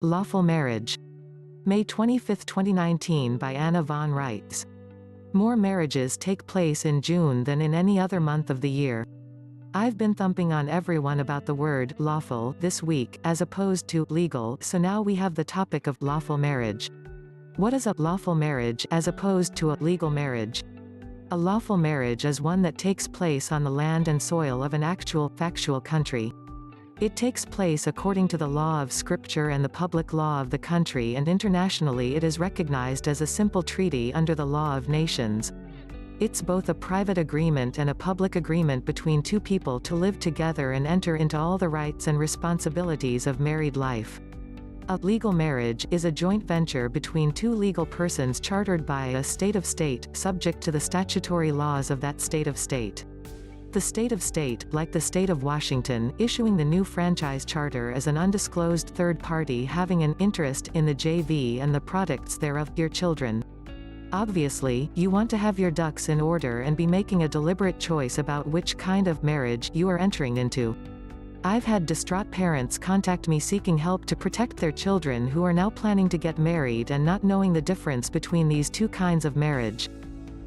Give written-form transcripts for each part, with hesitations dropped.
Lawful Marriage. May 25, 2019 by Anna von Reitz. More marriages take place in June than in any other month of the year. I've been thumping on everyone about the word lawful this week, as opposed to legal, so now we have the topic of lawful marriage. What is a lawful marriage as opposed to a legal marriage? A lawful marriage is one that takes place on the land and soil of an actual, factual country. It takes place according to the law of Scripture and the public law of the country, and internationally it is recognized as a simple treaty under the law of nations. It's both a private agreement and a public agreement between two people to live together and enter into all the rights and responsibilities of married life. A legal marriage is a joint venture between two legal persons chartered by a state of state, subject to the statutory laws of that state of state. The state of state, like the state of Washington, issuing the new franchise charter, is an undisclosed third party having an interest in the JV and the products thereof, your children. Obviously, you want to have your ducks in order and be making a deliberate choice about which kind of marriage you are entering into. I've had distraught parents contact me seeking help to protect their children who are now planning to get married and not knowing the difference between these two kinds of marriage.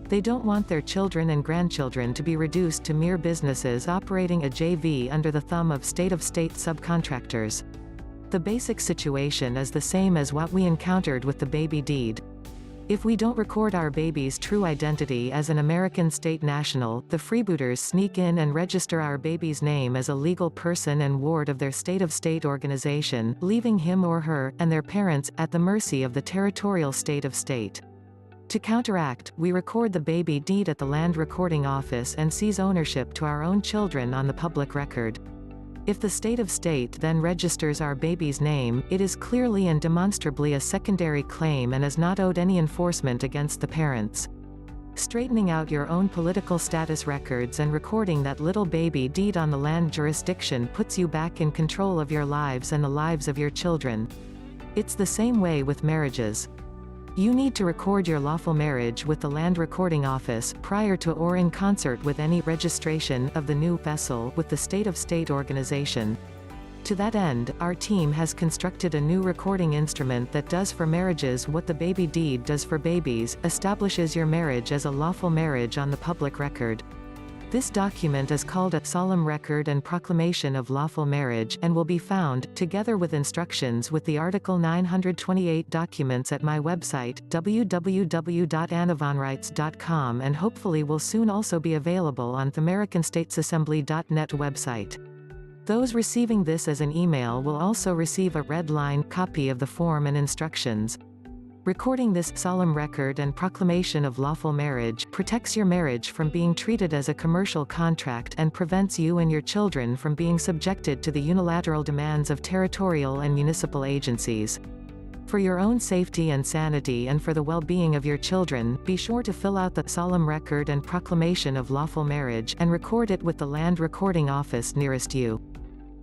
They don't want their children and grandchildren to be reduced to mere businesses operating a JV under the thumb of state-of-state subcontractors. The basic situation is the same as what we encountered with the baby deed. If we don't record our baby's true identity as an American state national, the freebooters sneak in and register our baby's name as a legal person and ward of their state-of-state organization, leaving him or her, and their parents, at the mercy of the territorial state of state. To counteract, we record the baby deed at the land recording office and seize ownership to our own children on the public record. If the state of state then registers our baby's name, it is clearly and demonstrably a secondary claim and is not owed any enforcement against the parents. Straightening out your own political status records and recording that little baby deed on the land jurisdiction puts you back in control of your lives and the lives of your children. It's the same way with marriages. You need to record your lawful marriage with the land recording office, prior to or in concert with any registration of the new vessel with the state-of-state organization. To that end, our team has constructed a new recording instrument that does for marriages what the baby deed does for babies, establishes your marriage as a lawful marriage on the public record. This document is called a Solemn Record and Proclamation of Lawful Marriage, and will be found, together with instructions with the Article 928 documents at my website, www.annavonreitz.com, and hopefully will soon also be available on the AmericanStatesAssembly.net website. Those receiving this as an email will also receive a red-line copy of the form and instructions. Recording this solemn record and proclamation of lawful marriage protects your marriage from being treated as a commercial contract and prevents you and your children from being subjected to the unilateral demands of territorial and municipal agencies. For your own safety and sanity and for the well-being of your children, be sure to fill out the solemn record and proclamation of lawful marriage and record it with the land recording office nearest you.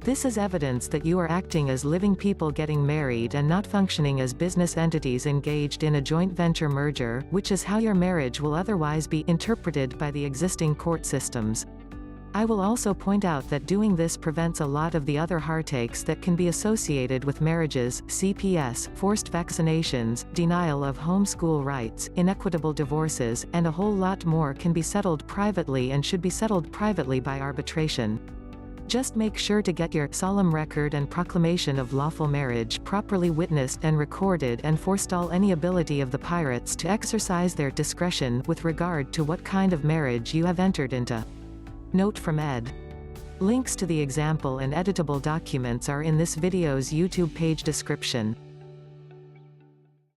This is evidence that you are acting as living people getting married and not functioning as business entities engaged in a joint venture merger, which is how your marriage will otherwise be interpreted by the existing court systems. I will also point out that doing this prevents a lot of the other heartaches that can be associated with marriages: CPS, forced vaccinations, denial of homeschool rights, inequitable divorces, and a whole lot more can be settled privately and should be settled privately by arbitration. Just make sure to get your solemn record and proclamation of lawful marriage properly witnessed and recorded, and forestall any ability of the pirates to exercise their discretion with regard to what kind of marriage you have entered into. Note from Ed. Links to the example and editable documents are in this video's YouTube page description.